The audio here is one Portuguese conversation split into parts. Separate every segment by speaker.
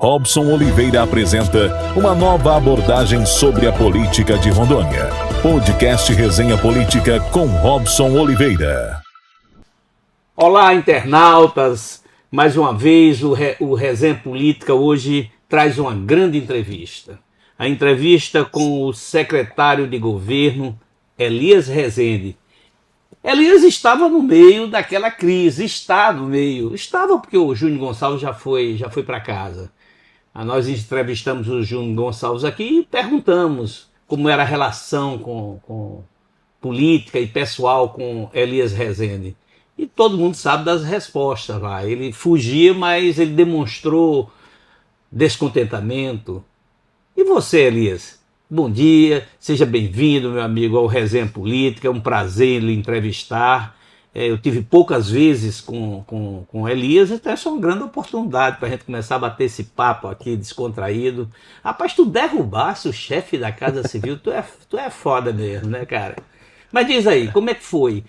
Speaker 1: Robson Oliveira apresenta uma nova abordagem sobre a política de Rondônia. Podcast Resenha Política com Robson Oliveira.
Speaker 2: Olá, internautas! Mais uma vez, o Resenha Política hoje traz uma grande entrevista. A entrevista com o secretário de governo, Elias Rezende. Elias estava no meio daquela crise, estava porque o Júnior Gonçalves já foi para casa. Nós entrevistamos o Júnior Gonçalves aqui e perguntamos como era a relação com política e pessoal com Elias Rezende. E todo mundo sabe das respostas lá. Ele fugia, mas ele demonstrou descontentamento. E você, Elias? Bom dia, seja bem-vindo, meu amigo, ao Resenha Política. É um prazer lhe entrevistar. Eu tive poucas vezes com Elias, então essa é uma grande oportunidade para a gente começar a bater esse papo aqui descontraído. Rapaz, tu derrubasse o chefe da Casa Civil, tu é foda mesmo, né, cara? Mas diz aí, como é que foi?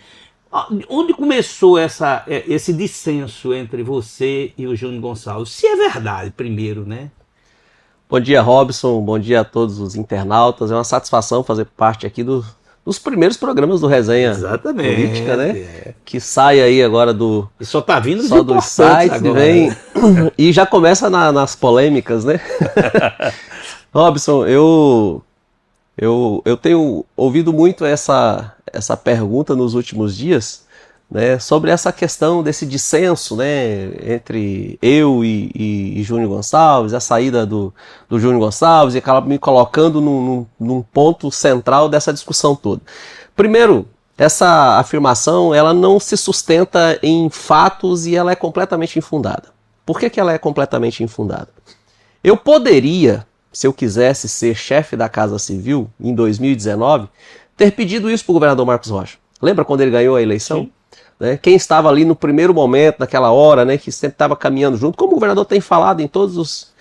Speaker 2: Onde começou esse dissenso entre você e o Júnior Gonçalves? Se é verdade, primeiro, né?
Speaker 3: Bom dia, Robson. Bom dia a todos os internautas. É uma satisfação fazer parte aqui dos primeiros programas do Resenha Política, né? Que sai aí agora
Speaker 2: E só tá vindo
Speaker 3: só dos sites agora, vem, e já começa nas polêmicas, né? Robson, eu tenho ouvido muito essa pergunta nos últimos dias, né, sobre essa questão desse dissenso, né, entre eu e Júnior Gonçalves, a saída do Júnior Gonçalves, e acaba me colocando num ponto central dessa discussão toda. Primeiro, essa afirmação ela não se sustenta em fatos e ela é completamente infundada. Por que ela é completamente infundada? Eu poderia, se eu quisesse ser chefe da Casa Civil em 2019, ter pedido isso para o governador Marcos Rocha. Lembra quando ele ganhou a eleição? Sim. Né? Quem estava ali no primeiro momento, naquela hora, né, que sempre estava caminhando junto, como o governador tem falado em todos os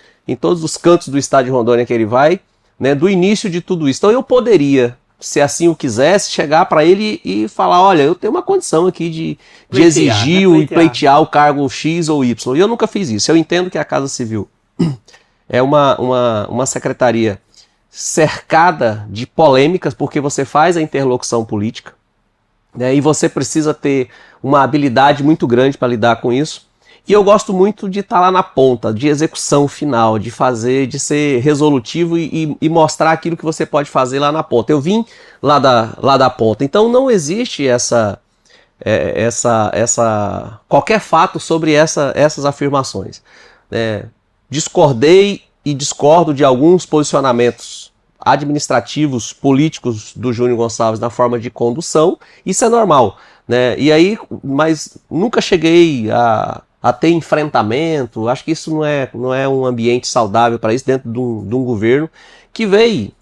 Speaker 3: cantos do estado de Rondônia que ele vai, né, do início de tudo isso. Então eu poderia, se assim o quisesse, chegar para ele e falar, olha, eu tenho uma condição aqui de exigir e pleitear o cargo X ou Y. E eu nunca fiz isso. Eu entendo que a Casa Civil é uma secretaria cercada de polêmicas, porque você faz a interlocução política, né, e você precisa ter uma habilidade muito grande para lidar com isso. E eu gosto muito de estar lá na ponta, de execução final, de ser resolutivo e mostrar aquilo que você pode fazer lá na ponta. Eu vim lá da ponta, então não existe qualquer fato sobre essas afirmações. Discordei e discordo de alguns posicionamentos administrativos, políticos do Júnior Gonçalves na forma de condução, isso é normal, né? E aí, mas nunca cheguei a ter enfrentamento. Acho que isso não é um ambiente saudável para isso dentro de um governo que veio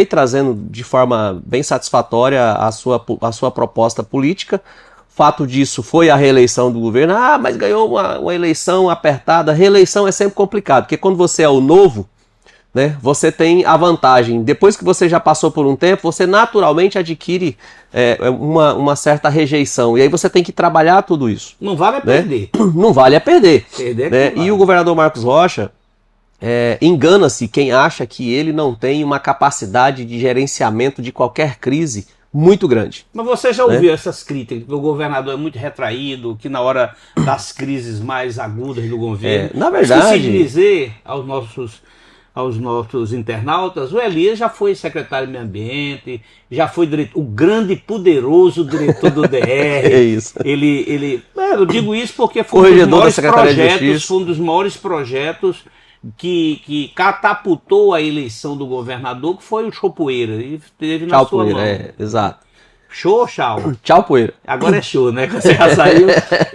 Speaker 3: trazendo de forma bem satisfatória a sua proposta política. Fato disso foi a reeleição do governo. Mas ganhou uma eleição apertada. Reeleição é sempre complicado, porque quando você é o novo, né, você tem a vantagem. Depois que você já passou por um tempo, você naturalmente adquire uma certa rejeição. E aí você tem que trabalhar tudo isso.
Speaker 2: Não vale a perder.
Speaker 3: Não vale a perder.
Speaker 2: Né?
Speaker 3: Vale. E o governador Marcos Rocha engana-se quem acha que ele não tem uma capacidade de gerenciamento de qualquer crise muito grande.
Speaker 2: Mas você já ouviu essas críticas, que o governador é muito retraído, que na hora das crises mais agudas do governo...
Speaker 3: Na verdade...
Speaker 2: Esqueci de dizer aos nossos internautas, o Elias já foi secretário de Meio Ambiente, já foi o grande e poderoso diretor do DR.
Speaker 3: É isso.
Speaker 2: Eu digo isso porque foi um dos maiores projetos que catapultou a eleição do governador, que foi o Chopoeira. E teve na sua mão.
Speaker 3: Exato.
Speaker 2: Show ou tchau?
Speaker 3: Tchau, Poeira.
Speaker 2: Agora é show, né? Você já saiu.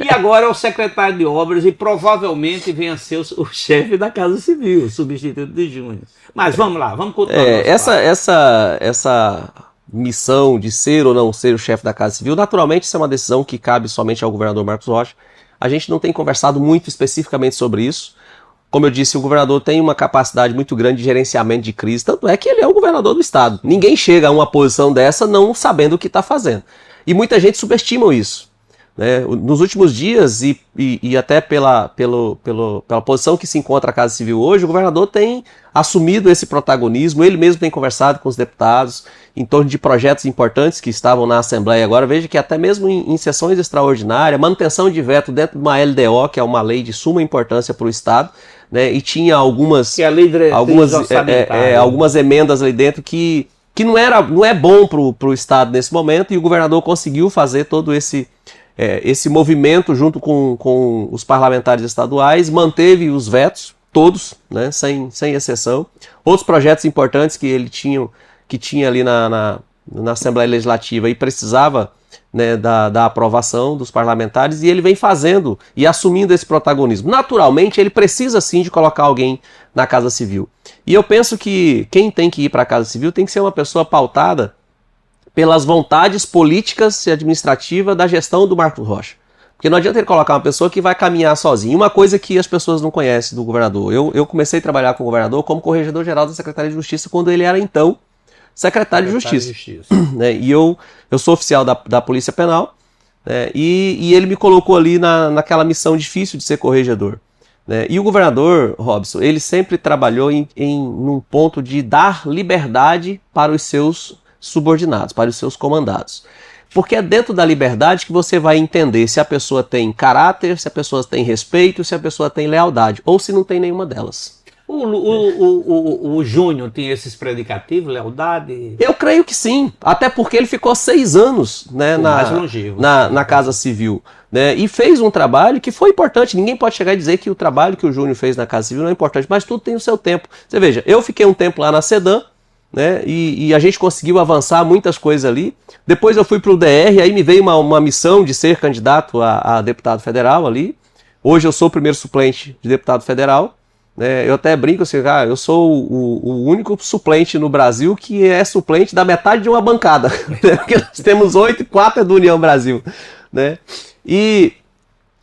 Speaker 2: E agora é o secretário de obras e provavelmente vem a ser o chefe da Casa Civil, o substituto de Júnior. Mas vamos lá, vamos continuar.
Speaker 3: Essa missão de ser ou não ser o chefe da Casa Civil, naturalmente isso é uma decisão que cabe somente ao governador Marcos Rocha. A gente não tem conversado muito especificamente sobre isso. Como eu disse, o governador tem uma capacidade muito grande de gerenciamento de crise, tanto é que ele é o governador do estado. Ninguém chega a uma posição dessa não sabendo o que está fazendo. E muita gente subestima isso. né? Nos últimos dias, e até pela posição que se encontra a Casa Civil hoje, o governador tem assumido esse protagonismo, ele mesmo tem conversado com os deputados em torno de projetos importantes que estavam na Assembleia agora. Veja que até mesmo em sessões extraordinárias, manutenção de veto dentro de uma LDO, que é uma lei de suma importância para o Estado, né? E tinha algumas emendas ali dentro que não é bom para o Estado nesse momento, e o governador conseguiu fazer todo esse movimento junto com os parlamentares estaduais, manteve os vetos, todos, né, sem exceção. Outros projetos importantes que ele tinha ali na Assembleia Legislativa e precisava, né, da aprovação dos parlamentares, e ele vem fazendo e assumindo esse protagonismo. Naturalmente, ele precisa sim de colocar alguém na Casa Civil. E eu penso que quem tem que ir para a Casa Civil tem que ser uma pessoa pautada pelas vontades políticas e administrativas da gestão do Marcos Rocha. Porque não adianta ele colocar uma pessoa que vai caminhar sozinho. Uma coisa que as pessoas não conhecem do governador. Eu comecei a trabalhar com o governador como corregedor-geral da Secretaria de Justiça quando ele era, então, secretário de Justiça. Né? E eu sou oficial da Polícia Penal, né? E ele me colocou ali naquela missão difícil de ser corregedor. Né? E o governador, Robson, ele sempre trabalhou num ponto de dar liberdade para os seus subordinados, para os seus comandados. Porque é dentro da liberdade que você vai entender se a pessoa tem caráter, se a pessoa tem respeito, se a pessoa tem lealdade, ou se não tem nenhuma delas.
Speaker 2: O Júnior tem esses predicativos, lealdade?
Speaker 3: Eu creio que sim, até porque ele ficou 6 anos, né, na Casa Civil, né, e fez um trabalho que foi importante. Ninguém pode chegar e dizer que o trabalho que o Júnior fez na Casa Civil não é importante, mas tudo tem o seu tempo. Você veja, eu fiquei um tempo lá na SEDAM, né, e a gente conseguiu avançar muitas coisas ali. Depois eu fui para o DR, aí me veio uma missão de ser candidato a deputado federal ali. Hoje eu sou o primeiro suplente de deputado federal. Eu até brinco assim, eu sou o único suplente no Brasil que é suplente da metade de uma bancada. Porque nós temos 8 e 4 é do União Brasil. Né? E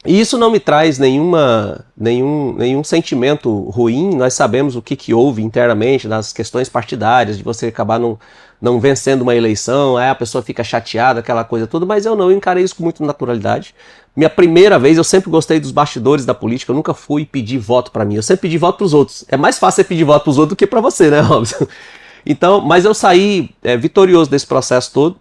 Speaker 3: isso não me traz nenhum sentimento ruim. Nós sabemos o que houve internamente nas questões partidárias, de você acabar não vencendo uma eleição, aí a pessoa fica chateada, aquela coisa toda, mas eu encarei isso com muita naturalidade. Minha primeira vez, eu sempre gostei dos bastidores da política, eu nunca fui pedir voto para mim, eu sempre pedi voto para os outros. É mais fácil você pedir voto para os outros do que para você, né, Robson? Então, mas eu saí vitorioso desse processo todo,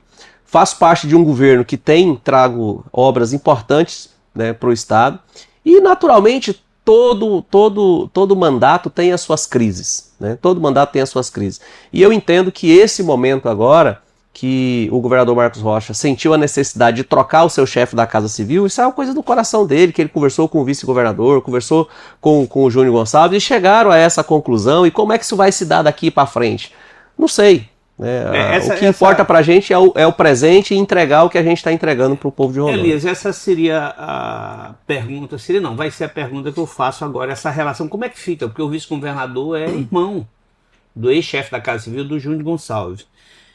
Speaker 3: faço parte de um governo que trago obras importantes, né, para o Estado, e naturalmente todo mandato tem as suas crises, né? Todo mandato tem as suas crises. E eu entendo que esse momento agora, que o governador Marcos Rocha sentiu a necessidade de trocar o seu chefe da Casa Civil, isso é uma coisa do coração dele, que ele conversou com o vice-governador, conversou com o Júnior Gonçalves, e chegaram a essa conclusão. E como é que isso vai se dar daqui para frente? Não sei. O que importa para a gente é o presente e entregar o que a gente está entregando para o povo de Rondônia.
Speaker 2: Elias, essa seria a pergunta, vai ser a pergunta que eu faço agora, essa relação, como é que fica? Porque o vice-governador é irmão do ex-chefe da Casa Civil, do Júnior Gonçalves.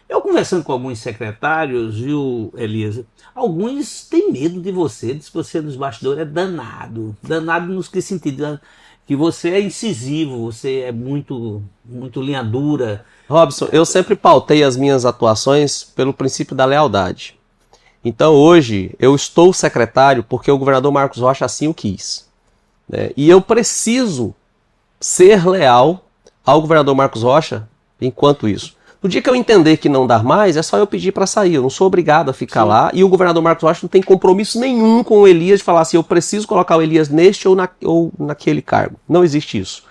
Speaker 2: Eu conversando com alguns secretários, viu, Elias, alguns têm medo de você, diz que você nos bastidores é danado no que sentido? Que você é incisivo, você é muito linha dura.
Speaker 3: Robson, eu sempre pautei as minhas atuações pelo princípio da lealdade. Então hoje eu estou secretário porque o governador Marcos Rocha assim o quis. Né? E eu preciso ser leal ao governador Marcos Rocha enquanto isso. No dia que eu entender que não dá mais, é só eu pedir para sair. Eu não sou obrigado a ficar lá. E o governador Marcos Rocha não tem compromisso nenhum com o Elias de falar assim, eu preciso colocar o Elias neste ou naquele cargo. Não existe isso.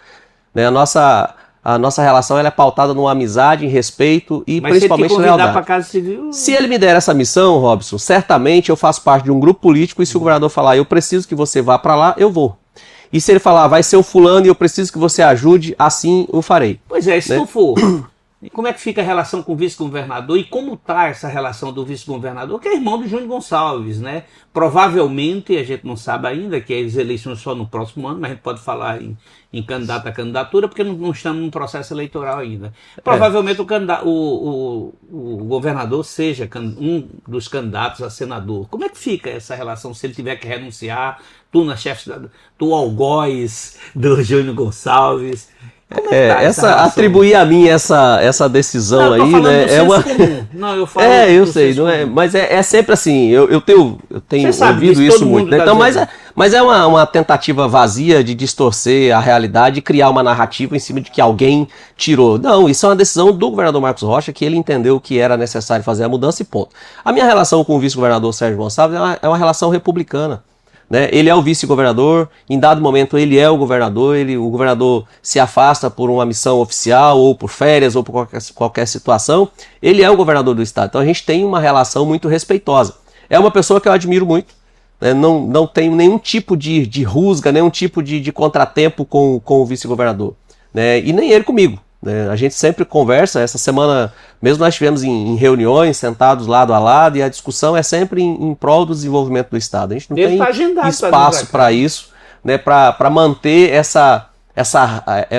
Speaker 3: Né? A nossa relação ela é pautada numa amizade, em respeito e principalmente lealdade.
Speaker 2: Pra Casa Civil...
Speaker 3: Se ele me der essa missão, Robson, certamente eu faço parte de um grupo político e se o governador falar, eu preciso que você vá para lá, eu vou. E se ele falar, vai ser o fulano e eu preciso que você ajude, assim eu farei.
Speaker 2: Pois é, se não for... E como é que fica a relação com o vice-governador e como está essa relação do vice-governador, que é irmão do Júnior Gonçalves, né? Provavelmente, a gente não sabe ainda, que as eleições só no próximo ano, mas a gente pode falar em candidato a candidatura, porque não estamos num processo eleitoral ainda. Provavelmente o governador seja um dos candidatos a senador. Como é que fica essa relação se ele tiver que renunciar, tu algoz do Júnior Gonçalves? Como é que tá essa relação?
Speaker 3: Atribuir a mim essa decisão aí, né? É uma
Speaker 2: comum. Não, eu falo
Speaker 3: eu sei, não é, mas é sempre assim. Eu tenho ouvido isso muito, né? Então, mas é uma tentativa vazia de distorcer a realidade e criar uma narrativa em cima de que alguém tirou. Não, isso é uma decisão do governador Marcos Rocha, que ele entendeu que era necessário fazer a mudança e ponto. A minha relação com o vice-governador Sérgio Gonçalves é uma relação republicana. Né? Ele é o vice-governador, em dado momento ele é o governador, o governador se afasta por uma missão oficial, ou por férias, ou por qualquer situação, ele é o governador do estado. Então a gente tem uma relação muito respeitosa. É uma pessoa que eu admiro muito, né? Não tenho nenhum tipo de rusga, nenhum tipo de contratempo com o vice-governador, né? E nem ele comigo. Né? A gente sempre conversa, essa semana mesmo nós estivemos em reuniões, sentados lado a lado, e a discussão é sempre em prol do desenvolvimento do estado. A gente não tem espaço para isso, né? Para manter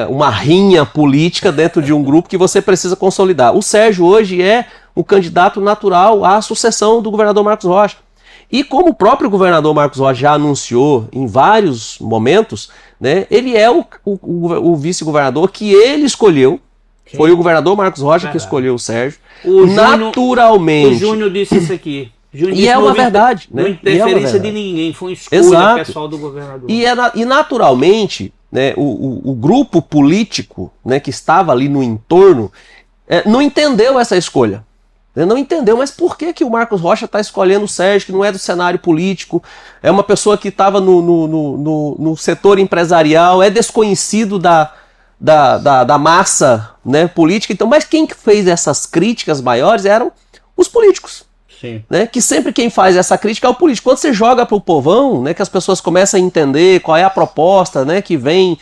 Speaker 3: uma rinha política dentro de um grupo que você precisa consolidar. O Sérgio hoje é o candidato natural à sucessão do governador Marcos Rocha. E como o próprio governador Marcos Rocha já anunciou em vários momentos, né, ele é o vice-governador que ele escolheu. Sim. Foi o governador Marcos Rocha que escolheu o Sérgio. Naturalmente.
Speaker 2: O Júnior disse isso aqui.
Speaker 3: E é uma verdade.
Speaker 2: Não interferência de ninguém, foi uma escolha pessoal do governador.
Speaker 3: E naturalmente, né, o grupo político, né, que estava ali no entorno não entendeu essa escolha. Não entendeu, mas por que o Marcos Rocha está escolhendo o Sérgio, que não é do cenário político, é uma pessoa que estava no setor empresarial, é desconhecido da massa, né, política. Então, mas quem fez essas críticas maiores eram os políticos.
Speaker 2: Sim.
Speaker 3: Né, que sempre quem faz essa crítica é o político. Quando você joga para o povão, né, que as pessoas começam a entender qual é a proposta, né, que vem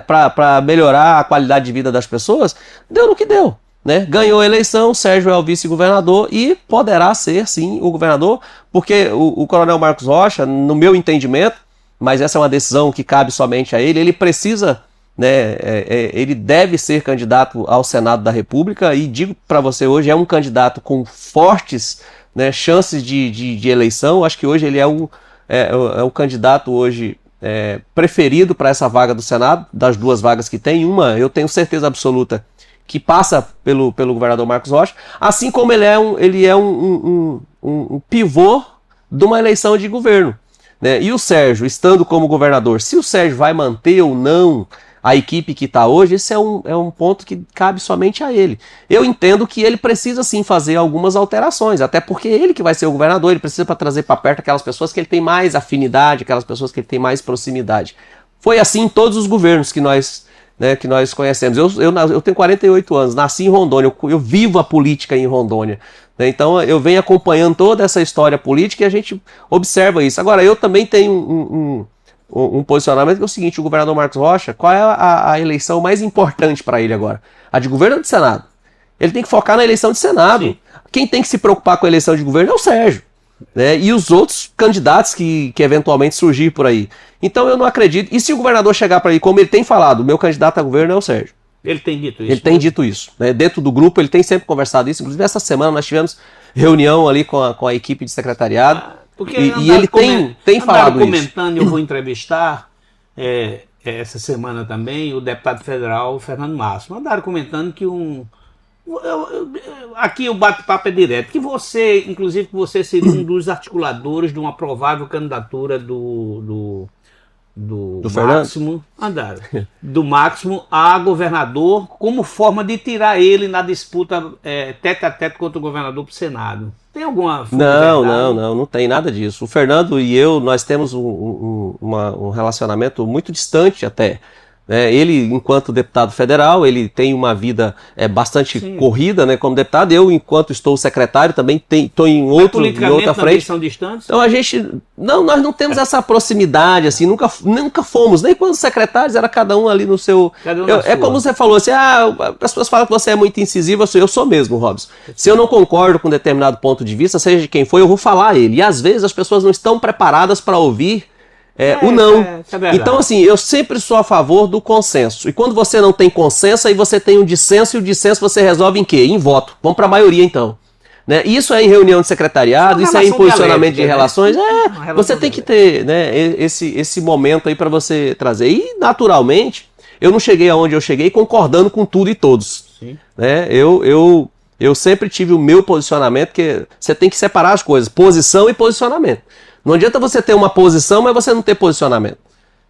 Speaker 3: para melhorar a qualidade de vida das pessoas, deu no que deu. Né? Ganhou a eleição, Sérgio é o vice-governador e poderá ser, sim, o governador, porque o coronel Marcos Rocha, no meu entendimento, mas essa é uma decisão que cabe somente a ele precisa, né, ele deve ser candidato ao Senado da República, e digo para você hoje, é um candidato com fortes, né, chances de eleição. Acho que hoje ele é o candidato hoje preferido para essa vaga do Senado, das duas vagas que tem. Uma, eu tenho certeza absoluta que passa pelo governador Marcos Rocha, assim como ele é um pivô de uma eleição de governo. Né? E o Sérgio, estando como governador, se o Sérgio vai manter ou não a equipe que está hoje, esse é um ponto que cabe somente a ele. Eu entendo que ele precisa sim fazer algumas alterações, até porque ele que vai ser o governador, ele precisa para trazer para perto aquelas pessoas que ele tem mais afinidade, aquelas pessoas que ele tem mais proximidade. Foi assim em todos os governos que nós conhecemos. Eu tenho 48 anos, nasci em Rondônia, eu vivo a política em Rondônia. Né? Então eu venho acompanhando toda essa história política e a gente observa isso. Agora, eu também tenho um posicionamento que é o seguinte: o governador Marcos Rocha, qual é a eleição mais importante para ele agora? A de governo ou de Senado? Ele tem que focar na eleição de Senado. Sim. Quem tem que se preocupar com a eleição de governo é o Sérgio. Né? E os outros candidatos que eventualmente surgir por aí. Então eu não acredito. E se o governador chegar para aí, como ele tem falado, o meu candidato a governo é o Sérgio.
Speaker 2: Ele tem dito isso?
Speaker 3: Ele tem dito isso. Né? Dentro do grupo ele tem sempre conversado isso. Inclusive essa semana nós tivemos reunião ali com a equipe de secretariado. E ele tem falado isso.
Speaker 2: Comentando, eu vou entrevistar essa semana também o deputado federal Fernando Máximo. Andaram comentando que aqui o bate-papo é direto, que você, inclusive, que você seria um dos articuladores de uma provável candidatura do Máximo, do Máximo a governador, como forma de tirar ele na disputa tete a tete contra o governador para o Senado. Tem alguma
Speaker 3: não tem nada disso. O Fernando e eu, nós temos um relacionamento muito distante até. Ele, enquanto deputado federal, ele tem uma vida bastante corrida, né, como deputado. Eu, enquanto estou secretário, também estou em outra frente.
Speaker 2: São distantes?
Speaker 3: Então nós não temos essa proximidade, assim, nunca fomos, nem quando secretários, era cada um ali no seu... como você falou, assim, as pessoas falam que você é muito incisivo, eu sou mesmo, Robson. Se eu não concordo com determinado ponto de vista, seja de quem for, eu vou falar ele. E às vezes as pessoas não estão preparadas para ouvir o não. Então, assim, eu sempre sou a favor do consenso. E quando você não tem consenso, aí você tem um dissenso, e o dissenso você resolve em quê? Em voto. Vamos para a maioria, então. Né? Isso é em reunião de secretariado, isso é em posicionamento de relações. Você tem que ter, né, esse momento aí para você trazer. E, naturalmente, eu não cheguei aonde eu cheguei concordando com tudo e todos.
Speaker 2: Sim.
Speaker 3: Né? Eu sempre tive o meu posicionamento, que você tem que separar as coisas, posição e posicionamento. Não adianta você ter uma posição, mas você não ter posicionamento.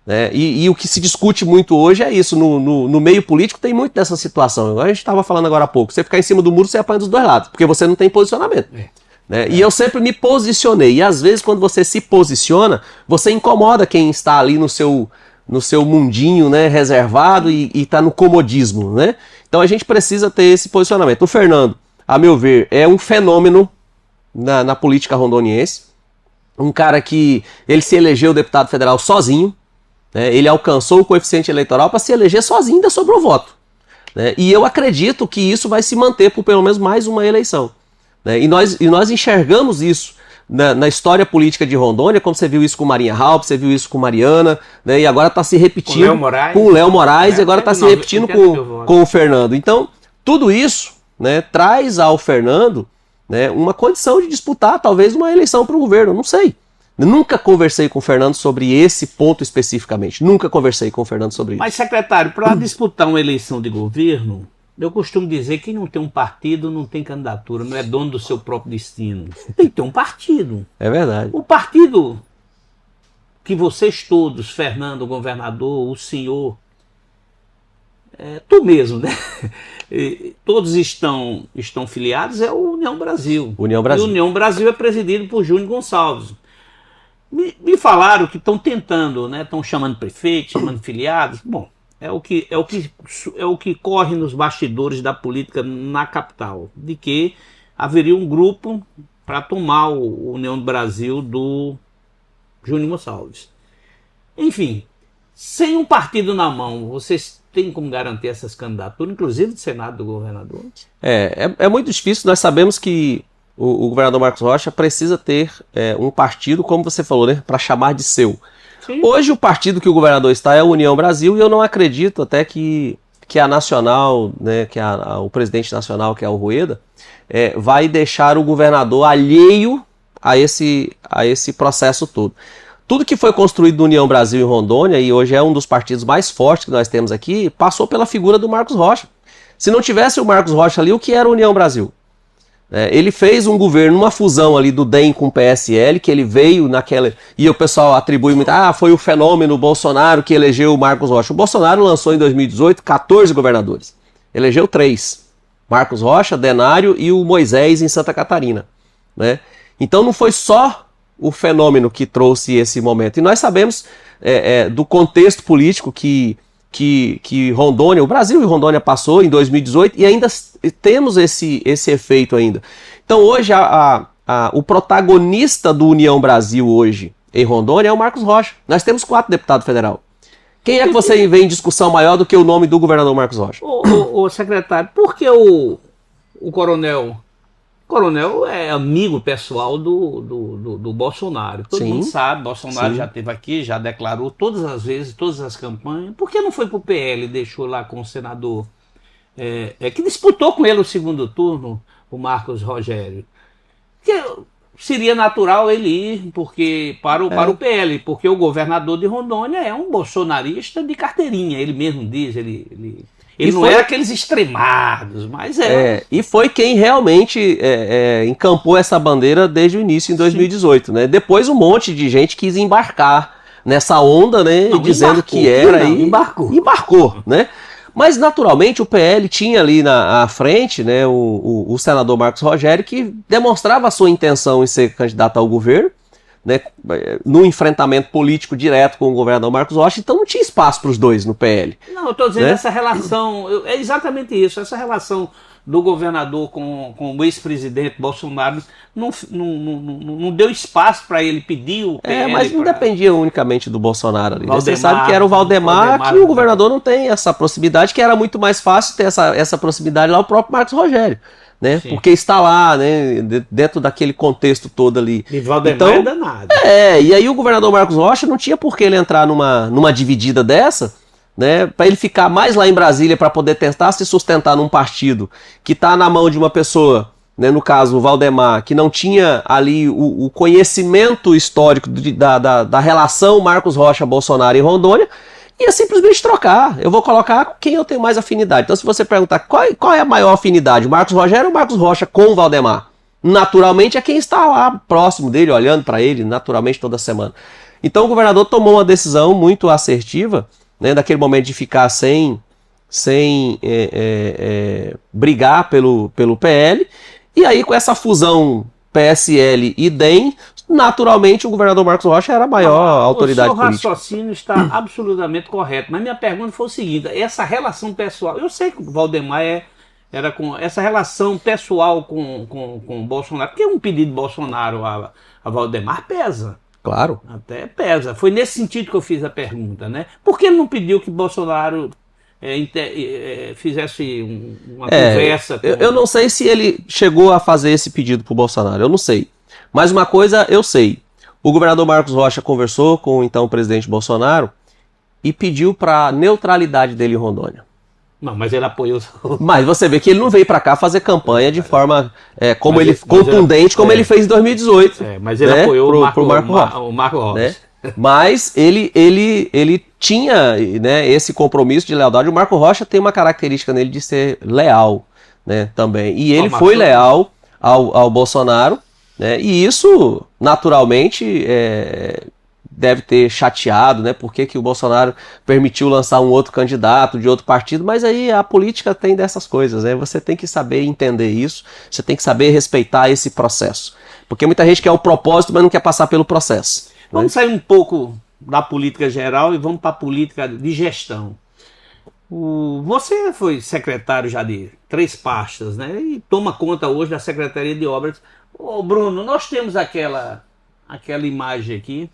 Speaker 3: Né? E o que se discute muito hoje é isso, no meio político tem muito dessa situação. A gente estava falando agora há pouco, você ficar em cima do muro, você apanha dos dois lados, porque você não tem posicionamento. Né? E eu sempre me posicionei, e às vezes quando você se posiciona, você incomoda quem está ali no seu mundinho, né, reservado e está no comodismo. Né? Então a gente precisa ter esse posicionamento. O Fernando, a meu ver, é um fenômeno na política rondoniense, um cara que ele se elegeu deputado federal sozinho, né? Ele alcançou o coeficiente eleitoral para se eleger sozinho, ainda sobrou voto. Né? E eu acredito que isso vai se manter por pelo menos mais uma eleição. Né? E nós enxergamos isso na história política de Rondônia, como você viu isso com Marinha Halp, você viu isso com Mariana, né? E agora está se repetindo com o Léo Moraes, e agora está se repetindo com o Fernando. Então, tudo isso, né, traz ao Fernando, né, uma condição de disputar talvez uma eleição para o governo, não sei. Nunca conversei com o Fernando sobre esse ponto especificamente. Nunca conversei com o Fernando sobre isso.
Speaker 2: Mas, secretário, para disputar uma eleição de governo, eu costumo dizer que quem não tem um partido não tem candidatura, não é dono do seu próprio destino. Tem que ter um partido.
Speaker 3: É verdade.
Speaker 2: O partido que vocês todos, Fernando, o governador, o senhor, tu mesmo, né? Todos estão filiados, é o União Brasil.
Speaker 3: União Brasil.
Speaker 2: E o União Brasil é presidido por Júnior Gonçalves. Me falaram que estão tentando, né? Estão chamando prefeitos, chamando filiados. Bom, é o que corre nos bastidores da política na capital, de que haveria um grupo para tomar o União do Brasil do Júnior Gonçalves. Enfim, sem um partido na mão, vocês têm como garantir essas candidaturas, inclusive do Senado do governador?
Speaker 3: É muito difícil. Nós sabemos que o governador Marcos Rocha precisa ter um partido, como você falou, né, para chamar de seu. Sim. Hoje o partido que o governador está é a União Brasil, e eu não acredito até que a Nacional, né, que o presidente nacional, que é o Rueda, vai deixar o governador alheio a esse processo todo. Tudo que foi construído no União Brasil em Rondônia, e hoje é um dos partidos mais fortes que nós temos aqui, passou pela figura do Marcos Rocha. Se não tivesse o Marcos Rocha ali, o que era a União Brasil? Ele fez um governo, uma fusão ali do DEM com o PSL, que ele veio naquela... E o pessoal atribui muito... foi o fenômeno Bolsonaro que elegeu o Marcos Rocha. O Bolsonaro lançou em 2018 14 governadores. Elegeu 3. Marcos Rocha, Denário e o Moisés em Santa Catarina. Né? Então não foi só o fenômeno que trouxe esse momento. E nós sabemos do contexto político que Rondônia, o Brasil e Rondônia passou em 2018, e ainda temos esse efeito ainda. Então hoje o protagonista do União Brasil hoje em Rondônia é o Marcos Rocha. Nós temos 4 deputados federal. Quem é que você vê em discussão maior do que o nome do governador Marcos Rocha?
Speaker 2: Ô secretário, por que o coronel... O coronel é amigo pessoal do Bolsonaro. Todo mundo sabe, Bolsonaro já esteve aqui, já declarou todas as vezes, todas as campanhas. Por que não foi para o PL e deixou lá com o senador que disputou com ele o segundo turno, o Marcos Rogério? Que seria natural ele ir para o PL, porque o governador de Rondônia é um bolsonarista de carteirinha, ele mesmo diz, ele não é aqueles extremados, mas
Speaker 3: E foi quem realmente encampou essa bandeira desde o início, em 2018. Né? Depois um monte de gente quis embarcar nessa onda, né? Dizendo que era. Embarcou. Né? Mas naturalmente o PL tinha ali à frente, né, o senador Marcos Rogério, que demonstrava a sua intenção em ser candidato ao governo, né, no enfrentamento político direto com o governador Marcos Rocha, então não tinha espaço para os dois no PL.
Speaker 2: Não, eu estou dizendo, né? Essa relação, é exatamente isso, essa relação do governador com o ex-presidente Bolsonaro não deu espaço para ele pedir o PL.
Speaker 3: Mas não dependia unicamente do Bolsonaro ali. Você sabe que era o Valdemar que o governador não tem essa proximidade, que era muito mais fácil ter essa proximidade lá o próprio Marcos Rogério. Né? Porque está lá, né, dentro daquele contexto todo ali.
Speaker 2: E Valdemar é danado.
Speaker 3: E aí o governador Marcos Rocha não tinha por que ele entrar numa dividida dessa, né, para ele ficar mais lá em Brasília para poder tentar se sustentar num partido que está na mão de uma pessoa, né, no caso o Valdemar, que não tinha ali o conhecimento histórico da relação Marcos Rocha-Bolsonaro em Rondônia, e é simplesmente trocar. Eu vou colocar quem eu tenho mais afinidade. Então, se você perguntar qual é a maior afinidade, o Marcos Rogério ou o Marcos Rocha com o Valdemar? Naturalmente é quem está lá próximo dele, olhando para ele, naturalmente toda semana. Então o governador tomou uma decisão muito assertiva, né, daquele momento de ficar sem brigar pelo PL, e aí com essa fusão PSL e DEM, naturalmente o governador Marcos Rocha era a maior autoridade política.
Speaker 2: O seu raciocínio está absolutamente correto, mas minha pergunta foi o seguinte, essa relação pessoal, eu sei que o Valdemar era com essa relação pessoal com o Bolsonaro, porque um pedido de Bolsonaro a Valdemar pesa.
Speaker 3: Claro.
Speaker 2: Até pesa. Foi nesse sentido que eu fiz a pergunta, né? Por que ele não pediu que Bolsonaro fizesse uma conversa?
Speaker 3: Eu não sei se ele chegou a fazer esse pedido para o Bolsonaro, eu não sei. Mas uma coisa eu sei. O governador Marcos Rocha conversou com o então presidente Bolsonaro e pediu para a neutralidade dele em Rondônia.
Speaker 2: Não, mas ele apoiou.
Speaker 3: Mas você vê que ele não veio para cá fazer campanha de forma contundente como ele fez em 2018.
Speaker 2: Mas ele apoiou o Marco Rocha.
Speaker 3: Né? Mas ele tinha, né, esse compromisso de lealdade. O Marco Rocha tem uma característica nele de ser leal, né, também. E ele foi leal ao Bolsonaro, né, e isso, naturalmente, deve ter chateado, né? Por que o Bolsonaro permitiu lançar um outro candidato de outro partido, mas aí a política tem dessas coisas, né? Você tem que saber entender isso, você tem que saber respeitar esse processo. Porque muita gente quer o propósito, mas não quer passar pelo processo.
Speaker 2: Vamos sair um pouco da política geral e vamos para a política de gestão. Você foi secretário já de 3 pastas, né? E toma conta hoje da Secretaria de Obras. Ô Bruno, nós temos aquela imagem aqui.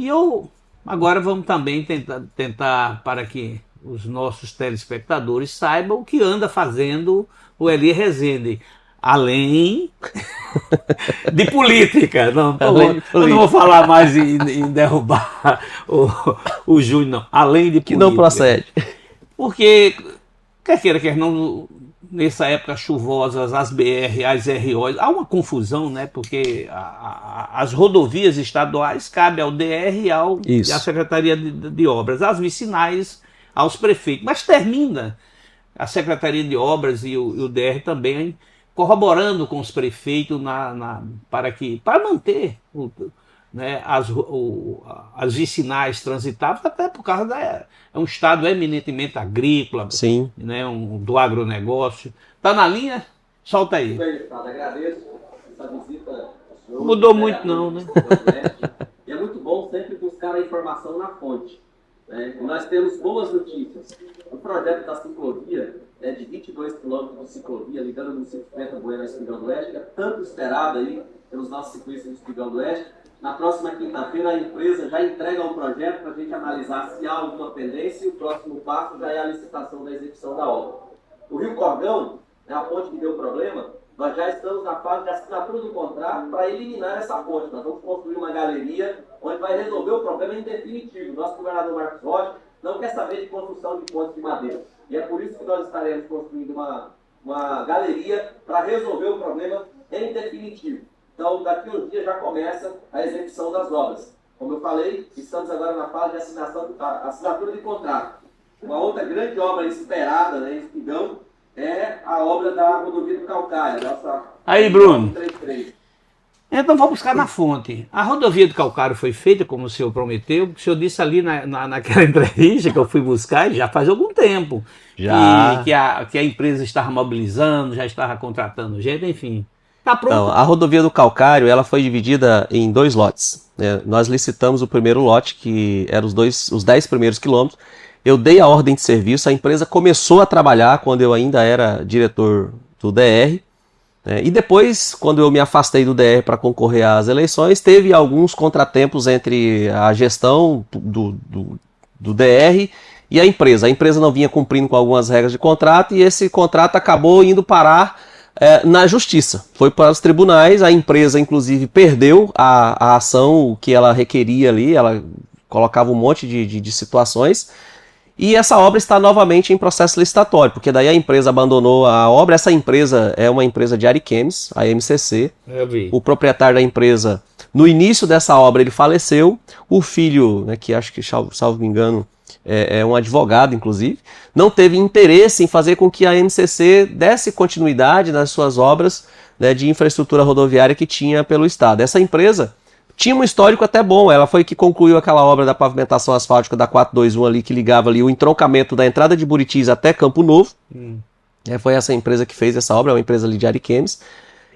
Speaker 2: E agora vamos também tentar para que os nossos telespectadores saibam o que anda fazendo o Eli Rezende, além de política. Eu não vou falar mais em derrubar o Júnior, não. Além de política.
Speaker 3: Que não procede.
Speaker 2: Porque, quer queira, quer não, nessa época chuvosas, as BR, as ROs, há uma confusão, né? Porque as rodovias estaduais cabem ao DR e à Secretaria de Obras, as vicinais aos prefeitos. Mas termina a Secretaria de Obras e o DR também corroborando com os prefeitos para manter né, as vicinais transitáveis, até por causa é um estado eminentemente agrícola,
Speaker 3: sim,
Speaker 2: né, do agronegócio. Está na linha? Solta aí.
Speaker 4: Agradeço essa visita.
Speaker 2: Não mudou muito não, né?
Speaker 4: E é muito bom sempre buscar a informação na fonte. Né? E nós temos boas notícias. O projeto da ciclovia, de 22 quilômetros de ciclovia, ligando o município de Penta Bueno ao Espigão do Oeste, que é tanto esperado aí pelos nossos ciclistas do Espigão do Oeste. Na próxima quinta-feira, a empresa já entrega um projeto para a gente analisar se há alguma pendência, e o próximo passo já é a licitação da execução da obra. O Rio Cordão, a ponte que deu problema, nós já estamos na fase de assinatura do contrato para eliminar essa ponte. Nós vamos construir uma galeria onde vai resolver o problema em definitivo. Nosso governador Marcos Rocha não quer saber de construção de pontes de madeira. E é por isso que nós estaremos construindo uma galeria para resolver o problema em definitivo. Então, daqui a uns dias já começa a execução das obras. Como eu falei, estamos agora na fase de assinatura de contrato. Uma outra grande obra esperada, né, em Espigão, é a obra da rodovia do Calcário.
Speaker 2: Aí, Bruno. 33. Então vamos buscar na fonte. A rodovia do Calcário foi feita, como o senhor prometeu. O senhor disse ali naquela entrevista que eu fui buscar, já faz algum tempo.
Speaker 3: Já.
Speaker 2: Que a empresa estava mobilizando, já estava contratando gente, enfim. Tá pronto.
Speaker 3: Então, a rodovia do Calcário ela foi dividida em 2 lotes. Né? Nós licitamos o primeiro lote, que era os 10 primeiros quilômetros. Eu dei a ordem de serviço, a empresa começou a trabalhar quando eu ainda era diretor do DR. Né? E depois, quando eu me afastei do DR para concorrer às eleições, teve alguns contratempos entre a gestão do DR e a empresa. A empresa não vinha cumprindo com algumas regras de contrato e esse contrato acabou indo parar na justiça. Foi para os tribunais, a empresa inclusive perdeu a ação que ela requeria ali, ela colocava um monte de situações. E essa obra está novamente em processo licitatório, porque daí a empresa abandonou a obra. Essa empresa é uma empresa de Ariquemes, a MCC.
Speaker 2: Eu vi.
Speaker 3: O proprietário da empresa, no início dessa obra, ele faleceu. O filho, né, que acho que, salvo me engano, é um advogado, inclusive, não teve interesse em fazer com que a MCC desse continuidade nas suas obras, né, de infraestrutura rodoviária que tinha pelo Estado. Essa empresa tinha um histórico até bom, ela foi que concluiu aquela obra da pavimentação asfáltica da 421 ali, que ligava ali o entroncamento da entrada de Buritis até Campo Novo. Foi essa empresa que fez essa obra, é uma empresa ali de Ariquemes.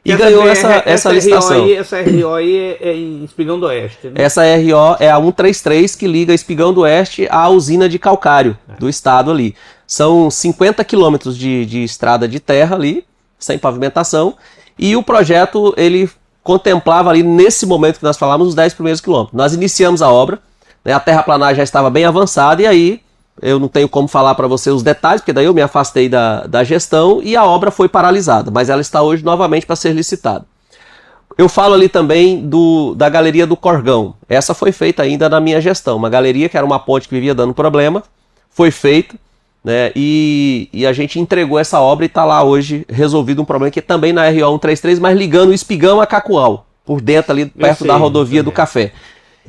Speaker 3: E ganhou essa licitação.
Speaker 2: Essa RO aí é em Espigão do Oeste, né?
Speaker 3: Essa RO é a 133 que liga Espigão do Oeste à usina de calcário do estado ali. São 50 quilômetros de estrada de terra ali, sem pavimentação. E o projeto, ele contemplava ali, nesse momento que nós falamos, os 10 primeiros quilômetros. Nós iniciamos a obra, né, a terraplanagem já estava bem avançada e aí eu não tenho como falar para você os detalhes, porque daí eu me afastei da gestão e a obra foi paralisada, mas ela está hoje novamente para ser licitada. Eu falo ali também da Galeria do Corgão. Essa foi feita ainda na minha gestão. Uma galeria que era uma ponte que vivia dando problema, foi feita, né, e a gente entregou essa obra e está lá hoje resolvido um problema que é também na RO 133, mas ligando o Espigão a Cacoal, por dentro ali, perto da rodovia do Café.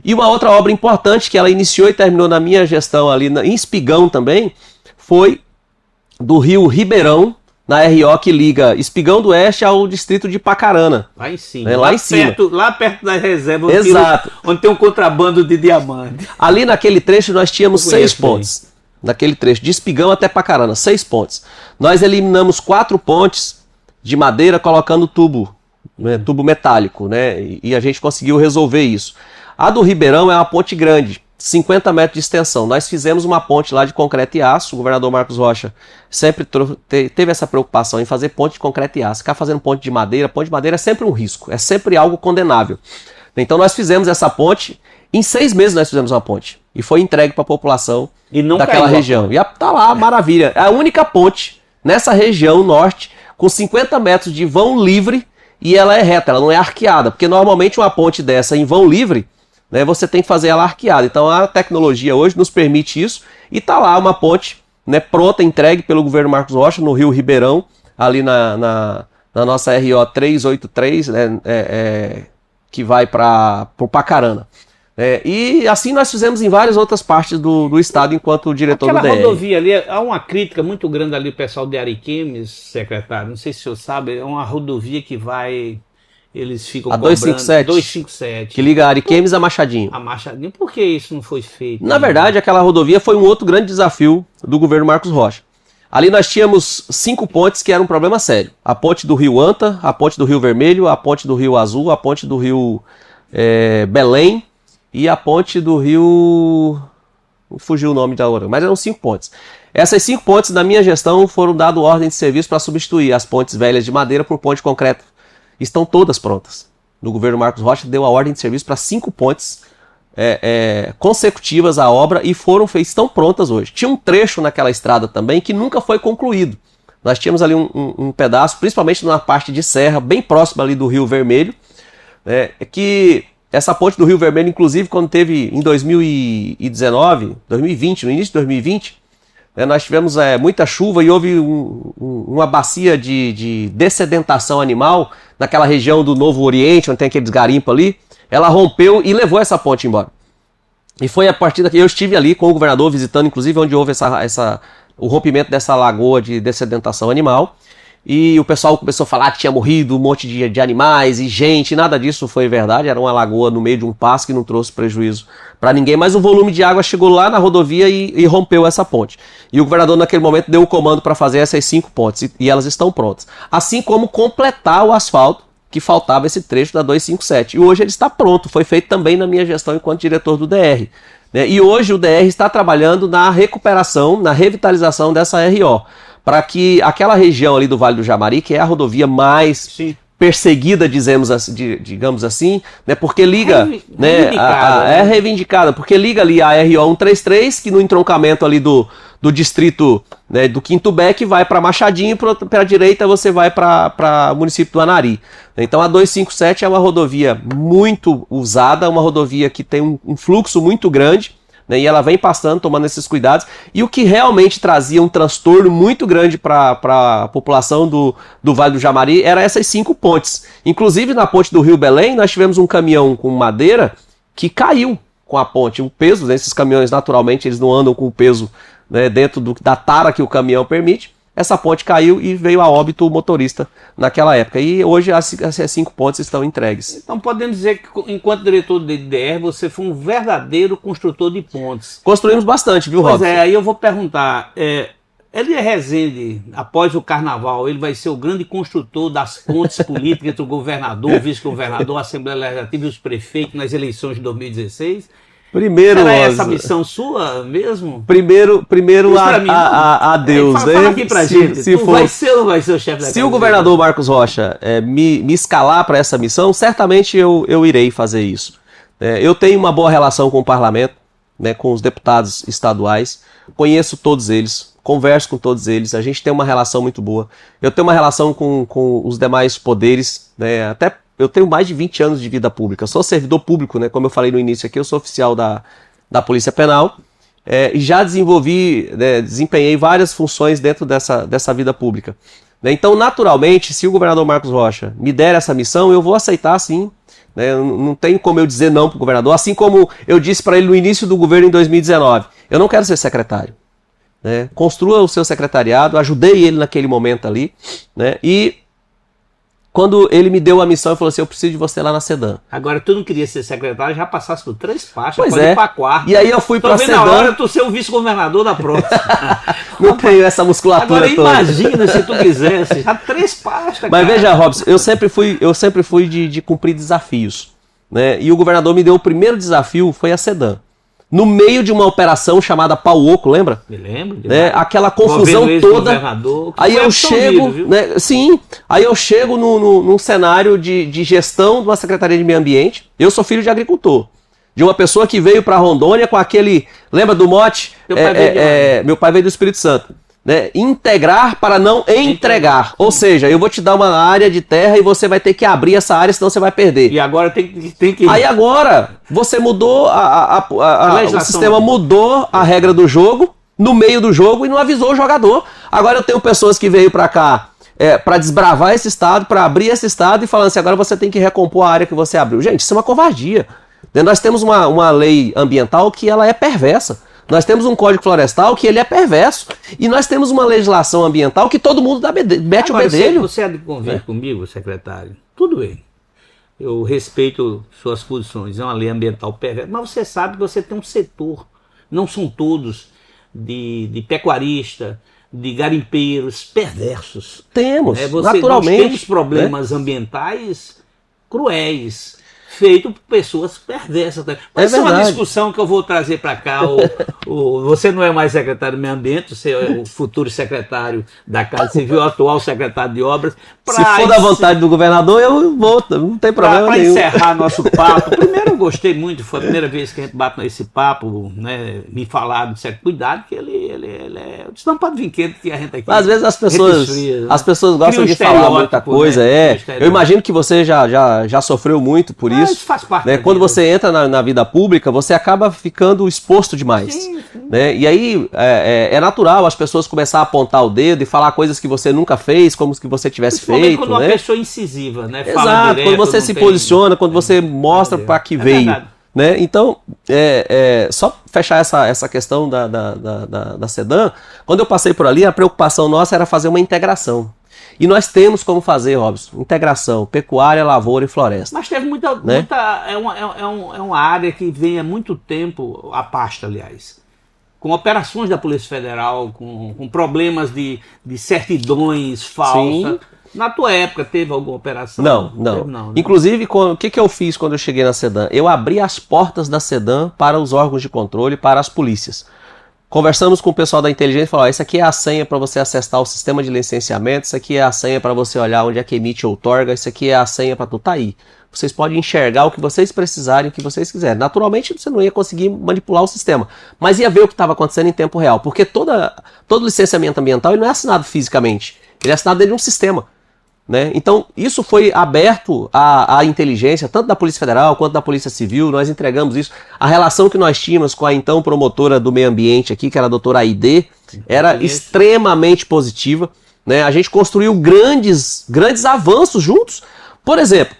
Speaker 3: E uma outra obra importante que ela iniciou e terminou na minha gestão ali em Espigão também, foi do rio Ribeirão, na RO que liga Espigão do Oeste ao distrito de Pacarana.
Speaker 2: Lá em cima.
Speaker 3: Né? Lá em cima.
Speaker 2: Lá perto da reserva,
Speaker 3: Exato.
Speaker 2: Onde tem um contrabando de diamante.
Speaker 3: Ali naquele trecho nós tínhamos 6 pontes. Naquele trecho, de Espigão até Pacarana, 6 pontes. Nós eliminamos 4 pontes de madeira colocando tubo, né, tubo metálico, né? E a gente conseguiu resolver isso. A do Ribeirão é uma ponte grande, 50 metros de extensão. Nós fizemos uma ponte lá de concreto e aço. O governador Marcos Rocha sempre teve essa preocupação em fazer ponte de concreto e aço. Ficar fazendo ponte de madeira é sempre um risco, é sempre algo condenável. Então nós fizemos essa ponte, em 6 meses nós fizemos uma ponte. E foi entregue para a população daquela região. E tá lá, maravilha. É a única ponte nessa região norte com 50 metros de vão livre e ela é reta, ela não é arqueada. Porque normalmente uma ponte dessa em vão livre, né, você tem que fazer ela arqueada. Então a tecnologia hoje nos permite isso e tá lá uma ponte, né, pronta, entregue pelo governo Marcos Rocha no rio Ribeirão, ali na nossa RO 383, né, que vai para o Pacarana. E assim nós fizemos em várias outras partes do estado enquanto diretor do DR.
Speaker 2: Aquela rodovia ali, há uma crítica muito grande ali, o pessoal de Ariquemes, secretário, não sei se o senhor sabe, é uma rodovia que vai... Eles ficam
Speaker 3: a 257, que liga Ariquemes a Machadinho.
Speaker 2: A Machadinho, por que isso não foi feito?
Speaker 3: Na verdade, aquela rodovia foi um outro grande desafio do governo Marcos Rocha. Ali nós tínhamos 5 pontes que eram um problema sério. A ponte do Rio Anta, a ponte do Rio Vermelho, a ponte do Rio Azul, a ponte do Rio Belém e a ponte do Rio... Fugiu o nome da outra, mas eram 5 pontes. Essas 5 pontes, na minha gestão, foram dado ordem de serviço para substituir as pontes velhas de madeira por ponte de concreto. Estão todas prontas. O governo Marcos Rocha deu a ordem de serviço para 5 pontes consecutivas à obra e foram feitas, estão prontas hoje. Tinha um trecho naquela estrada também que nunca foi concluído. Nós tínhamos ali um pedaço, principalmente na parte de serra, bem próxima ali do Rio Vermelho, que essa ponte do Rio Vermelho, inclusive, quando teve em 2019, 2020, no início de 2020, nós tivemos muita chuva e houve uma bacia de dessedentação animal naquela região do Novo Oriente, onde tem aqueles garimpos ali. Ela rompeu e levou essa ponte embora. E foi a partir daqui, eu estive ali com o governador visitando, inclusive, onde houve o rompimento dessa lagoa de dessedentação animal. E o pessoal começou a falar que tinha morrido um monte de animais e gente, nada disso foi verdade, era uma lagoa no meio de um passo que não trouxe prejuízo para ninguém, mas o volume de água chegou lá na rodovia e rompeu essa ponte. E o governador naquele momento deu o comando para fazer essas 5 pontes e elas estão prontas. Assim como completar o asfalto, que faltava esse trecho da 257. E hoje ele está pronto, foi feito também na minha gestão enquanto diretor do DR. E hoje o DR está trabalhando na recuperação, na revitalização dessa RO. Para que aquela região ali do Vale do Jamari, que é a rodovia mais perseguida, digamos assim, né, porque liga... É reivindicada, porque liga ali a RO 133, que no entroncamento ali do distrito, né, do Quinto Beck, vai para Machadinho, para a direita você vai para o município do Anari. Então a 257 é uma rodovia muito usada, uma rodovia que tem um fluxo muito grande, né, e ela vem passando, tomando esses cuidados, e o que realmente trazia um transtorno muito grande para a população do Vale do Jamari era essas 5 pontes. Inclusive na ponte do Rio Belém nós tivemos um caminhão com madeira que caiu com a ponte o peso, né? Esses caminhões naturalmente eles não andam com o peso, né, dentro da tara que o caminhão permite. Essa ponte caiu e veio a óbito o motorista naquela época. E hoje as 5 pontes estão entregues.
Speaker 2: Então podemos dizer que, enquanto diretor do DDR, você foi um verdadeiro construtor de pontes.
Speaker 3: Construímos bastante, viu, Robson?
Speaker 2: Pois é, aí eu vou perguntar, Elie Rezende, após o carnaval, ele vai ser o grande construtor das pontes políticas entre o governador, o vice-governador, a Assembleia Legislativa e os prefeitos nas eleições de 2016?
Speaker 3: Primeiro,
Speaker 2: será essa missão sua mesmo?
Speaker 3: Primeiro a Deus, né?
Speaker 2: Fala aqui pra gente,
Speaker 3: se for,
Speaker 2: vai ser ou não vai ser o chefe da casa?
Speaker 3: Se o governador Marcos Rocha me escalar para essa missão, certamente eu irei fazer isso. Eu tenho uma boa relação com o parlamento, né, com os deputados estaduais, conheço todos eles, converso com todos eles, a gente tem uma relação muito boa. Eu tenho uma relação com os demais poderes, né, até eu tenho mais de 20 anos de vida pública, sou servidor público, né, como eu falei no início aqui, eu sou oficial da Polícia Penal, e já desempenhei várias funções dentro dessa vida pública. Então, naturalmente, se o governador Marcos Rocha me der essa missão, eu vou aceitar sim. Não tem como eu dizer não para o governador, assim como eu disse para ele no início do governo em 2019, eu não quero ser secretário. Construa o seu secretariado, ajudei ele naquele momento ali, né? E quando ele me deu a missão, ele falou assim, eu preciso de você lá na Sedan.
Speaker 2: Agora, tu não queria ser secretário, já passasse por 3 pastas,
Speaker 3: pois
Speaker 2: pode ir pra 4.
Speaker 3: E aí eu fui pra Sedan.
Speaker 2: Na hora tu ser o vice-governador da próxima.
Speaker 3: Não tenho essa musculatura
Speaker 2: agora,
Speaker 3: toda.
Speaker 2: Agora imagina se tu quisesse, já 3 pastas,
Speaker 3: Mas veja, Robson, eu sempre fui de cumprir desafios, né? E o governador me deu o primeiro desafio, foi a Sedan. No meio de uma operação chamada Pau Oco, lembra?
Speaker 2: Me lembro.
Speaker 3: Aquela confusão toda. Aí eu chego, né, sim, aí eu chego num cenário de gestão de uma Secretaria de Meio Ambiente. Eu sou filho de agricultor. De uma pessoa que veio para Rondônia com aquele, lembra do mote? Meu pai veio do Espírito Santo. Né? Integrar para não entregar. Ou seja, eu vou te dar uma área de terra e você vai ter que abrir essa área, senão você vai perder.
Speaker 2: E agora tem que...
Speaker 3: Aí agora, você mudou, o sistema mudou a regra do jogo, no meio do jogo, e não avisou o jogador. Agora eu tenho pessoas que veio para cá para desbravar esse estado, para abrir esse estado e falando assim, agora você tem que recompor a área que você abriu. Gente, isso é uma covardia. Nós temos uma lei ambiental que ela é perversa. Nós temos um Código Florestal que ele é perverso. E nós temos uma legislação ambiental que todo mundo mete o bedelho.
Speaker 2: Você há de convir comigo, secretário? Tudo bem. Eu respeito suas posições. É uma lei ambiental perversa. Mas você sabe que você tem um setor, não são todos, de pecuarista, de garimpeiros perversos.
Speaker 3: Temos, naturalmente.
Speaker 2: Nós temos problemas ambientais cruéis. Feito por pessoas perversas. Mas isso é uma discussão que eu vou trazer para cá. Você não é mais secretário do Meio Ambiente, você é o futuro secretário da Casa Civil, atual secretário de Obras.
Speaker 3: Se for da vontade do governador, eu vou, não tem problema nenhum.
Speaker 2: Para encerrar nosso papo, primeiro eu gostei muito, foi a primeira vez que a gente bate nesse papo, né, me falaram de certo cuidado, que ele é... Eu disse, não pode vir quente que a gente aqui...
Speaker 3: Às vezes as pessoas gostam de falar muita coisa, Eu imagino que você já sofreu muito por isso.
Speaker 2: Isso faz parte,
Speaker 3: né? Quando você entra na vida pública, você acaba ficando exposto demais. Sim. Né? E aí é natural as pessoas começarem a apontar o dedo e falar coisas que você nunca fez, como se você tivesse feito.
Speaker 2: Quando uma pessoa incisiva, né?
Speaker 3: Exato, fala direto, quando você se posiciona, quando você mostra para que veio. Né? Então, só fechar essa questão da Sedan, quando eu passei por ali, a preocupação nossa era fazer uma integração. E nós temos como fazer, Robson, integração, pecuária, lavoura e floresta.
Speaker 2: Mas teve muita é uma área que vem há muito tempo, a pasta, aliás, com operações da Polícia Federal, com problemas de certidões falsas. Sim. Na tua época teve alguma operação?
Speaker 3: Não. Né? Inclusive, o que eu fiz quando eu cheguei na Sedan? Eu abri as portas da Sedan para os órgãos de controle, para as polícias. Conversamos com o pessoal da inteligência e falou, isso aqui é a senha para você acessar o sistema de licenciamento, isso aqui é a senha para você olhar onde é que emite ou outorga, isso aqui é a senha para tudo. Tá aí. Vocês podem enxergar o que vocês precisarem, o que vocês quiserem. Naturalmente, você não ia conseguir manipular o sistema, mas ia ver o que estava acontecendo em tempo real, porque todo licenciamento ambiental ele não é assinado fisicamente, ele é assinado dentro de um sistema. Né? Então, isso foi aberto à inteligência, tanto da Polícia Federal quanto da Polícia Civil, nós entregamos isso. A relação que nós tínhamos com a então promotora do meio ambiente aqui, que era a doutora Aide, era extremamente positiva. Né? A gente construiu grandes avanços juntos. Por exemplo,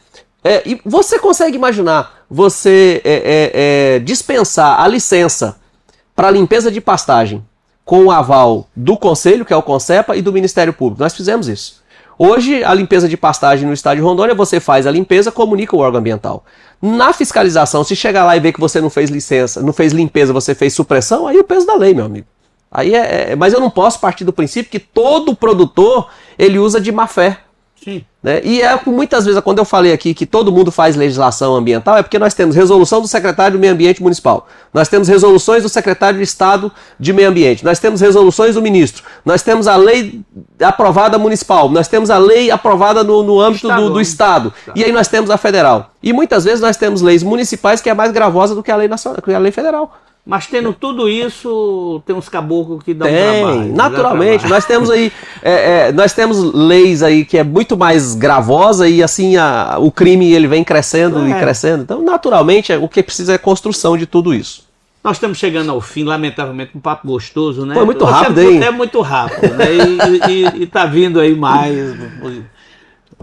Speaker 3: e você consegue imaginar, você dispensar a licença para limpeza de pastagem com o aval do Conselho, que é o Concepa, e do Ministério Público. Nós fizemos isso. Hoje, a limpeza de pastagem no estado de Rondônia, você faz a limpeza, comunica o órgão ambiental. Na fiscalização, se chegar lá e ver que você não fez licença, não fez limpeza, você fez supressão, aí é o peso da lei, meu amigo. Aí mas eu não posso partir do princípio que todo produtor, ele usa de má fé.
Speaker 2: Sim.
Speaker 3: Né? E muitas vezes, quando eu falei aqui que todo mundo faz legislação ambiental, é porque nós temos resolução do secretário do Meio Ambiente Municipal, nós temos resoluções do secretário de Estado de Meio Ambiente, nós temos resoluções do ministro, nós temos a lei aprovada municipal, nós temos a lei aprovada no âmbito do Estado, e aí nós temos a federal. E muitas vezes nós temos leis municipais que é mais gravosa do que a lei nacional, que a lei federal.
Speaker 2: Mas tendo tudo isso, tem uns caboclos que dão
Speaker 3: trabalho. Naturalmente, nós temos aí, nós temos leis aí que é muito mais gravosa e assim o crime ele vem crescendo e crescendo. Então, naturalmente, o que precisa é construção de tudo isso.
Speaker 2: Nós estamos chegando ao fim, lamentavelmente, um papo gostoso, né?
Speaker 3: Foi muito rápido, hein?
Speaker 2: É muito rápido, né? E tá vindo aí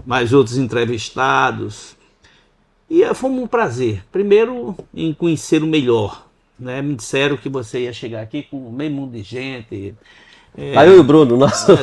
Speaker 2: mais outros entrevistados. E foi um prazer. Primeiro, em conhecer o melhor. Né, me disseram que você ia chegar aqui com meio mundo de gente.
Speaker 3: Aí eu e o Bruno, nosso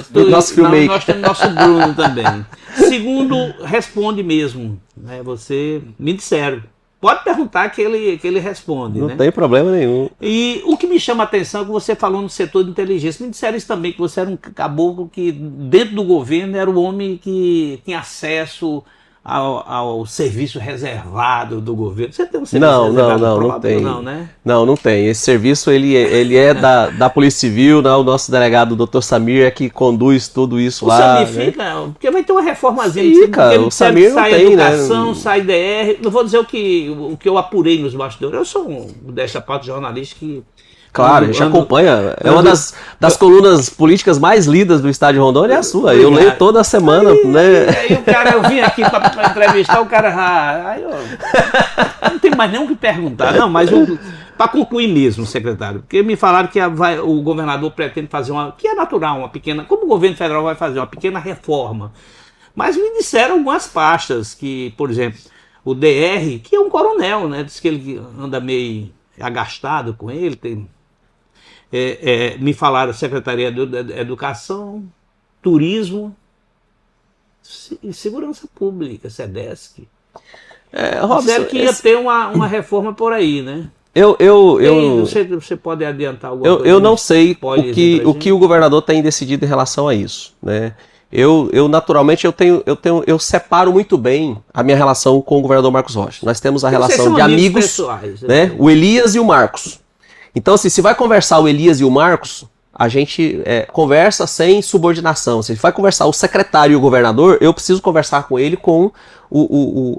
Speaker 3: filmmaker.
Speaker 2: Nós temos nosso Bruno também. Segundo, responde mesmo. Né, você me disseram. Pode perguntar que ele responde.
Speaker 3: Não tem problema nenhum.
Speaker 2: E o que me chama a atenção é que você falou no setor de inteligência. Me disseram isso também, que você era um caboclo que dentro do governo era o homem que tinha acesso ao serviço reservado do governo. Você tem um serviço reservado?
Speaker 3: Não tem.
Speaker 2: Não, né?
Speaker 3: Não tem. Esse serviço ele é da Polícia Civil, né? O nosso delegado, o Dr. Samir, é que conduz tudo isso lá.
Speaker 2: O Samir fica, porque vai ter uma reformazinha.
Speaker 3: Fica, o Samir não tem,
Speaker 2: educação, sai DR. Não vou dizer o que eu apurei nos bastidores. Eu sou dessa parte de jornalista que...
Speaker 3: Claro, a gente acompanha. É uma das colunas políticas mais lidas do estado de Rondônia, é a sua. Eu leio toda semana, né?
Speaker 2: Aí o cara, eu vim aqui para entrevistar, o cara... Aí eu não tem mais nem o que perguntar. Não, mas para concluir mesmo, secretário, porque me falaram que o governador pretende fazer que é natural, uma pequena... Como o governo federal vai fazer uma pequena reforma. Mas me disseram algumas pastas que, por exemplo, o DR, que é um coronel, né? Diz que ele anda meio agastado com ele, me falaram Secretaria de Educação, Turismo e Segurança Pública, SEDESC. Disseram que ia ter uma reforma por aí, né? Você pode adiantar alguma coisa?
Speaker 3: Eu não sei o que o governador tem decidido em relação a isso, né? Naturalmente eu separo muito bem a minha relação com o governador Marcos Rocha. Nós temos a relação de amigos pessoais, né? O Elias e o Marcos. Então, assim, se vai conversar o Elias e o Marcos, a gente conversa sem subordinação. Se vai conversar o secretário e o governador, eu preciso conversar com ele com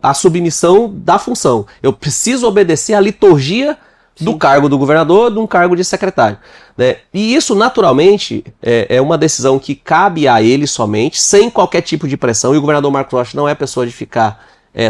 Speaker 3: a submissão da função. Eu preciso obedecer à liturgia do cargo do governador, de um cargo de secretário. Né? E isso, naturalmente, é uma decisão que cabe a ele somente, sem qualquer tipo de pressão. E o governador Marcos Rocha não é pessoa de ficar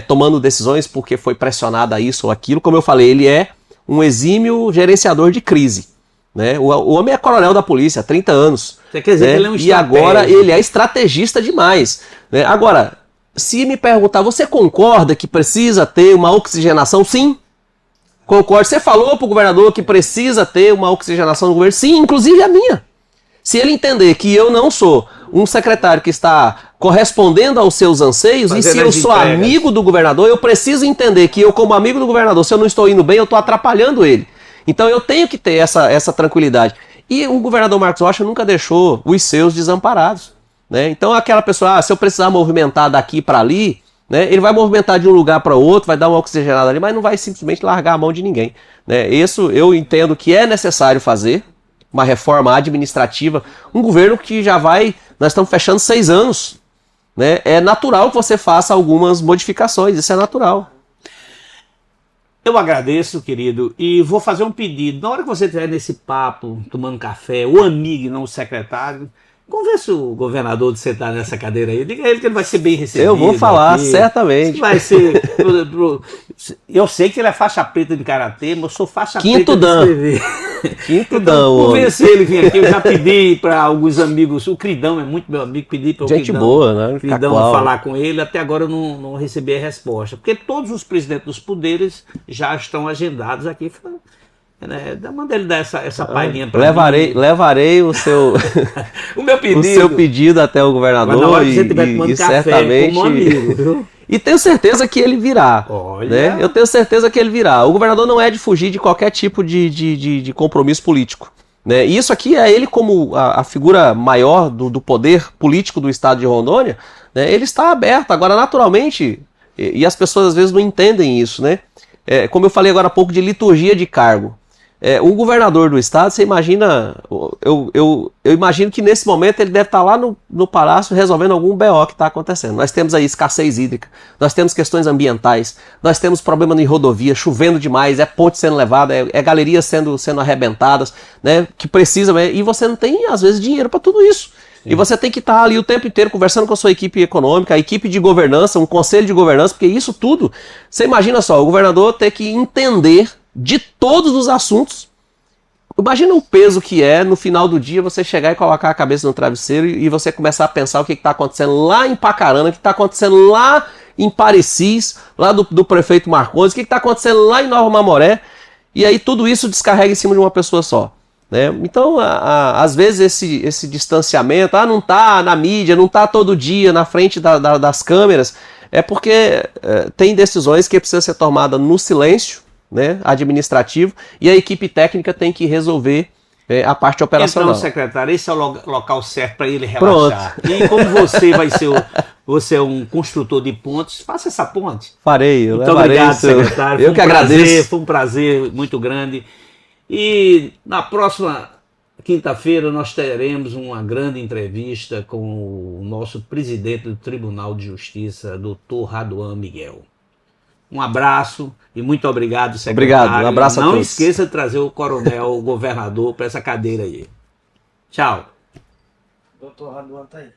Speaker 3: tomando decisões porque foi pressionado a isso ou aquilo. Como eu falei, ele é um exímio gerenciador de crise. Né? O homem é coronel da polícia há 30 anos.
Speaker 2: Você quer dizer que ele é um
Speaker 3: e agora ele é estrategista demais. Né? Agora, se me perguntar, você concorda que precisa ter uma oxigenação? Sim. Concordo. Você falou para o governador que precisa ter uma oxigenação no governo? Sim, inclusive a minha. Se ele entender que eu não sou um secretário que está correspondendo aos seus anseios, e se eu sou amigo do governador, eu preciso entender que eu, como amigo do governador, se eu não estou indo bem, eu estou atrapalhando ele. Então eu tenho que ter essa tranquilidade. E o governador Marcos Rocha nunca deixou os seus desamparados. Né? Então aquela pessoa, se eu precisar movimentar daqui para ali, né, ele vai movimentar de um lugar para outro, vai dar uma oxigenada ali, mas não vai simplesmente largar a mão de ninguém. Né? Isso eu entendo que é necessário fazer, uma reforma administrativa, um governo que já nós estamos fechando 6 anos. Né? É natural que você faça algumas modificações, isso é natural.
Speaker 2: Eu agradeço, querido, e vou fazer um pedido. Na hora que você estiver nesse papo, tomando café, o amigo e não o secretário, converse o governador de sentar nessa cadeira aí. Diga a ele que ele vai ser bem recebido.
Speaker 3: Eu vou falar, aqui. Certamente.
Speaker 2: Vai ser. Eu sei que ele é faixa preta de karatê, mas eu sou faixa
Speaker 3: Quinto
Speaker 2: preta
Speaker 3: dan.
Speaker 2: de escrever.
Speaker 3: Quinto dão.
Speaker 2: Convencer ele vir aqui, eu já pedi para alguns amigos, o Cridão é muito meu amigo, pedi para o
Speaker 3: Gente boa, né?
Speaker 2: Cridão falar com ele, até agora eu não recebi a resposta, porque todos os presidentes dos poderes já estão agendados aqui, né? Manda ele dar essa palhinha para mim.
Speaker 3: Levarei o seu
Speaker 2: o meu pedido.
Speaker 3: O seu pedido até o governador
Speaker 2: e
Speaker 3: certamente
Speaker 2: como amigo, viu?
Speaker 3: E tenho certeza que ele virá.
Speaker 2: Olha.
Speaker 3: Né? Eu tenho certeza que ele virá. O governador não é de fugir de qualquer tipo de compromisso político. Né? E isso aqui é ele como a figura maior do poder político do estado de Rondônia, né? Ele está aberto. Agora, naturalmente, e as pessoas às vezes não entendem isso, né? Como eu falei agora há pouco de liturgia de cargo. Um governador do estado, você imagina, eu imagino que nesse momento ele deve estar lá no palácio resolvendo algum BO que está acontecendo. Nós temos aí escassez hídrica, nós temos questões ambientais, nós temos problema em rodovia, chovendo demais, ponte sendo levada, galerias sendo arrebentadas, né, que precisa, e você não tem às vezes dinheiro para tudo isso. Sim. E você tem que estar ali o tempo inteiro conversando com a sua equipe econômica, a equipe de governança, um conselho de governança, porque isso tudo, você imagina só, o governador ter que entender de todos os assuntos. Imagina o peso que é no final do dia você chegar e colocar a cabeça no travesseiro e você começar a pensar o que está acontecendo lá em Pacarana, o que está acontecendo lá em Parecis, lá do prefeito Marcondes, o que está acontecendo lá em Nova Mamoré, e aí tudo isso descarrega em cima de uma pessoa só. Né? Então, às vezes esse distanciamento, não está na mídia, não está todo dia na frente das câmeras, é porque tem decisões que precisam ser tomadas no silêncio, né, administrativo, e a equipe técnica tem que resolver a parte operacional.
Speaker 2: Então, secretário, esse é o local certo para ele relaxar. Pronto. E como você é um construtor de pontes, faça essa ponte.
Speaker 3: Farei,
Speaker 2: muito obrigado, secretário.
Speaker 3: Eu que agradeço.
Speaker 2: Foi um prazer muito grande. E na próxima quinta-feira nós teremos uma grande entrevista com o nosso presidente do Tribunal de Justiça, Dr. Raduan Miguel. Um abraço e muito obrigado, secretário.
Speaker 3: Obrigado, um abraço a todos.
Speaker 2: Não esqueça de trazer o coronel, o governador, para essa cadeira aí. Tchau.
Speaker 5: Doutor Raduan tá aí.